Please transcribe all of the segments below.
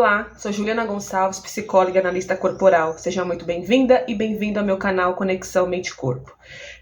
Olá, sou Juliana Gonçalves, psicóloga e analista corporal. Seja muito bem-vinda e bem-vindo ao meu canal Conexão Mente-Corpo.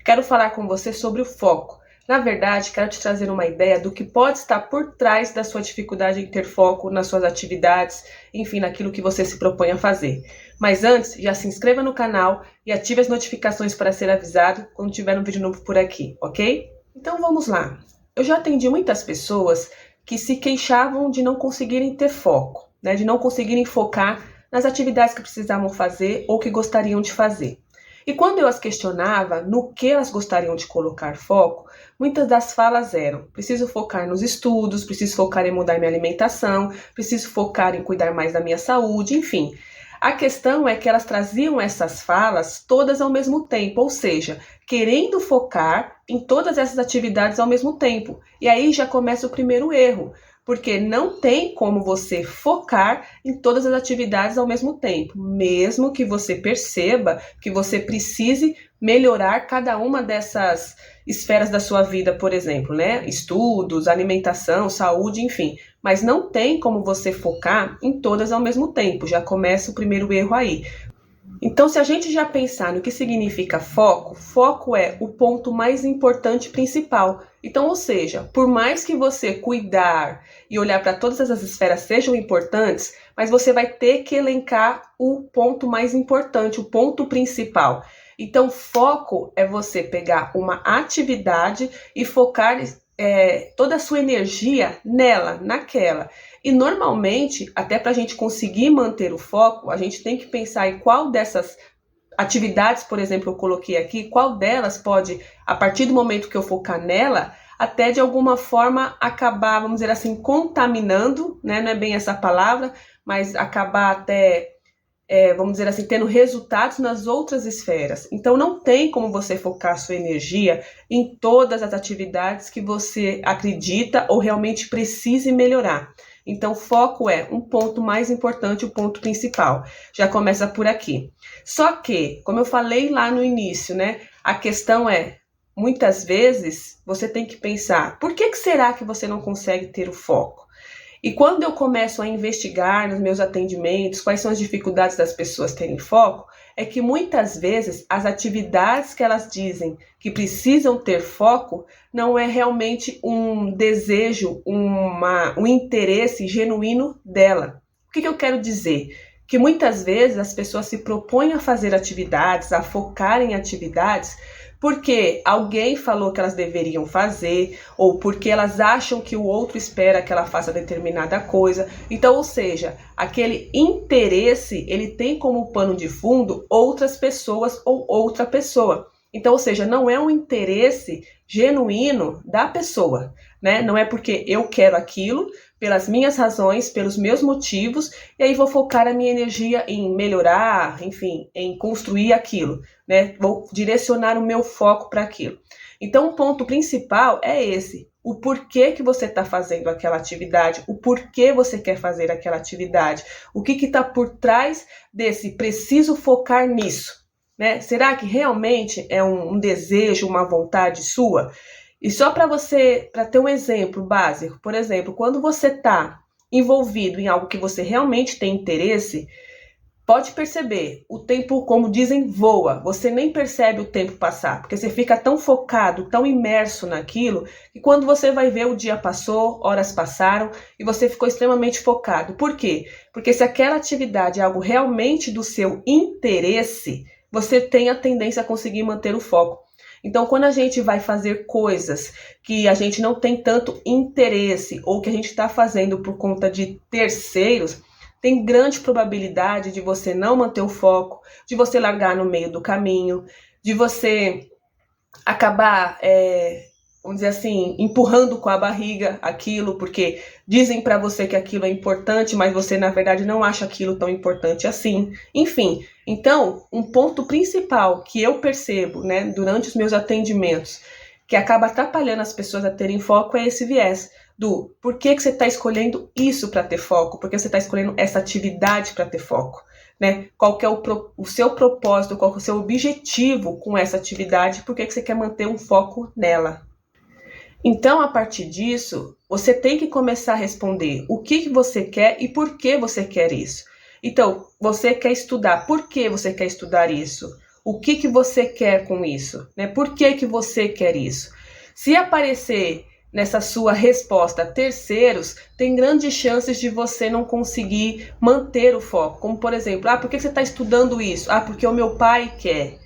Quero falar com você sobre o foco. Na verdade, quero te trazer uma ideia do que pode estar por trás da sua dificuldade em ter foco nas suas atividades, enfim, naquilo que você se propõe a fazer. Mas antes, já se inscreva no canal e ative as notificações para ser avisado quando tiver um vídeo novo por aqui, ok? Então vamos lá. Eu já atendi muitas pessoas que se queixavam de não conseguirem ter foco, de não conseguirem focar nas atividades que precisavam fazer ou que gostariam de fazer. E quando eu as questionava no que elas gostariam de colocar foco, muitas das falas eram: preciso focar nos estudos, preciso focar em mudar minha alimentação, preciso focar em cuidar mais da minha saúde, enfim. A questão é que elas traziam essas falas todas ao mesmo tempo, ou seja, querendo focar em todas essas atividades ao mesmo tempo. E aí já começa o primeiro erro, porque não tem como você focar em todas as atividades ao mesmo tempo, mesmo que você perceba que você precise melhorar cada uma dessas esferas da sua vida, por exemplo, Estudos, alimentação, saúde, enfim. Mas não tem como você focar em todas ao mesmo tempo, já começa o primeiro erro aí. Então, se a gente já pensar no que significa foco, foco é o ponto mais importante principal. Então, ou seja, por mais que você cuidar e olhar para todas essas esferas sejam importantes, mas você vai ter que elencar o ponto mais importante, o ponto principal. Então, foco é você pegar uma atividade e focar toda a sua energia nela, naquela. E normalmente, até para a gente conseguir manter o foco, a gente tem que pensar em qual dessas atividades, por exemplo, eu coloquei aqui, qual delas pode, a partir do momento que eu focar nela, até de alguma forma acabar, vamos dizer assim, contaminando, Não é bem essa palavra, mas acabar até, vamos dizer assim, tendo resultados nas outras esferas. Então não tem como você focar sua energia em todas as atividades que você acredita ou realmente precise melhorar. Então, foco é um ponto mais importante, o ponto principal. Já começa por aqui. Só que, como eu falei lá no início, a questão é, muitas vezes, você tem que pensar, por que será que você não consegue ter o foco? E quando eu começo a investigar nos meus atendimentos quais são as dificuldades das pessoas terem foco, é que muitas vezes as atividades que elas dizem que precisam ter foco não é realmente um desejo, um interesse genuíno dela. O que eu quero dizer? Que muitas vezes as pessoas se propõem a fazer atividades, a focar em atividades, porque alguém falou que elas deveriam fazer, ou porque elas acham que o outro espera que ela faça determinada coisa. Então, ou seja, aquele interesse, ele tem como pano de fundo outras pessoas ou outra pessoa. Então, ou seja, não é um interesse genuíno da pessoa, Não é porque eu quero aquilo, pelas minhas razões, pelos meus motivos, e aí vou focar a minha energia em melhorar, enfim, em construir aquilo, Vou direcionar o meu foco para aquilo. Então, o ponto principal é esse, o porquê que você está fazendo aquela atividade, o porquê você quer fazer aquela atividade, o que está por trás desse preciso focar nisso, Será que realmente é um desejo, uma vontade sua? E só para ter um exemplo básico, por exemplo, quando você está envolvido em algo que você realmente tem interesse, pode perceber, o tempo, como dizem, voa. Você nem percebe o tempo passar, porque você fica tão focado, tão imerso naquilo, que quando você vai ver, o dia passou, horas passaram, e você ficou extremamente focado. Por quê? Porque se aquela atividade é algo realmente do seu interesse, você tem a tendência a conseguir manter o foco. Então, quando a gente vai fazer coisas que a gente não tem tanto interesse, ou que a gente está fazendo por conta de terceiros, tem grande probabilidade de você não manter o foco, de você largar no meio do caminho, de você acabar, vamos dizer assim, empurrando com a barriga aquilo, porque dizem para você que aquilo é importante, mas você, na verdade, não acha aquilo tão importante assim. Enfim, então, um ponto principal que eu percebo, durante os meus atendimentos, que acaba atrapalhando as pessoas a terem foco, é esse viés do por que você está escolhendo isso para ter foco, por que você está escolhendo essa atividade para ter foco, Qual que é o seu propósito, qual que é o seu objetivo com essa atividade, por que você quer manter um foco nela. Então, a partir disso, você tem que começar a responder o que você quer e por que você quer isso. Então, você quer estudar, por que você quer estudar isso? O que você quer com isso? Né? Por que você quer isso? Se aparecer nessa sua resposta terceiros, tem grandes chances de você não conseguir manter o foco. Como, por exemplo, por que você está estudando isso? Porque o meu pai quer.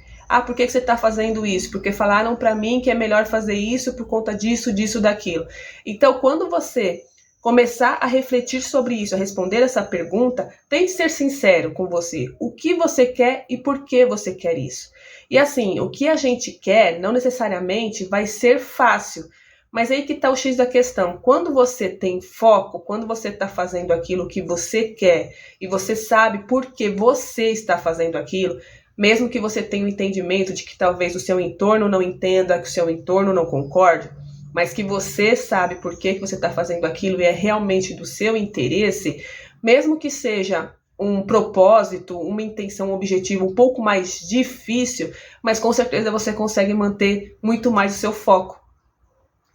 Por que você está fazendo isso? Porque falaram para mim que é melhor fazer isso por conta disso, disso, daquilo. Então, quando você começar a refletir sobre isso, a responder essa pergunta, tente ser sincero com você. O que você quer e por que você quer isso? E assim, o que a gente quer não necessariamente vai ser fácil. Mas aí que está o X da questão. Quando você tem foco, quando você está fazendo aquilo que você quer e você sabe por que você está fazendo aquilo, mesmo que você tenha o entendimento de que talvez o seu entorno não entenda, que o seu entorno não concorde, mas que você sabe por que você está fazendo aquilo e é realmente do seu interesse, mesmo que seja um propósito, uma intenção, um objetivo um pouco mais difícil, mas com certeza você consegue manter muito mais o seu foco.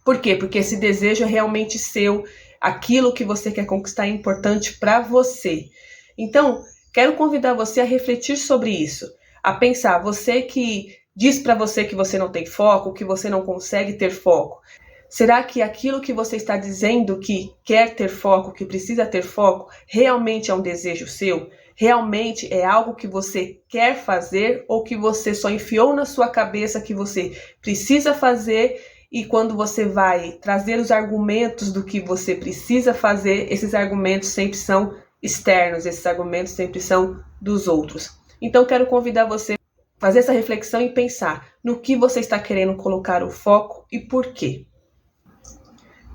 Por quê? Porque esse desejo é realmente seu, aquilo que você quer conquistar é importante para você. Então, quero convidar você a refletir sobre isso, a pensar, você que diz para você que você não tem foco, que você não consegue ter foco, será que aquilo que você está dizendo que quer ter foco, que precisa ter foco, realmente é um desejo seu? Realmente é algo que você quer fazer ou que você só enfiou na sua cabeça que você precisa fazer e quando você vai trazer os argumentos do que você precisa fazer, esses argumentos sempre são externos, esses argumentos sempre são dos outros. Então, quero convidar você a fazer essa reflexão e pensar no que você está querendo colocar o foco e por quê.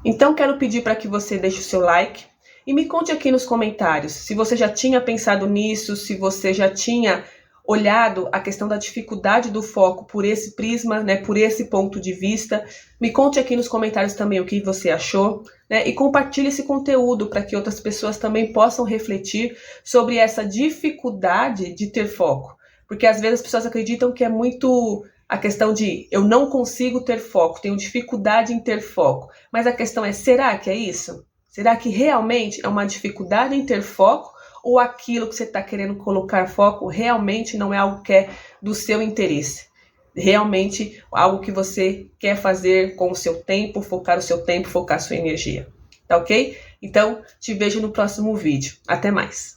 Então, quero pedir para que você deixe o seu like e me conte aqui nos comentários se você já tinha pensado nisso, se você já tinha olhado a questão da dificuldade do foco por esse prisma, né, por esse ponto de vista. Me conte aqui nos comentários também o que você achou, né, e compartilhe esse conteúdo para que outras pessoas também possam refletir sobre essa dificuldade de ter foco. Porque às vezes as pessoas acreditam que é muito a questão de eu não consigo ter foco, tenho dificuldade em ter foco. Mas a questão é, será que é isso? Será que realmente é uma dificuldade em ter foco? Ou aquilo que você está querendo colocar foco realmente não é algo que é do seu interesse? Realmente algo que você quer fazer com o seu tempo, focar o seu tempo, focar a sua energia. Tá ok? Então, te vejo no próximo vídeo. Até mais!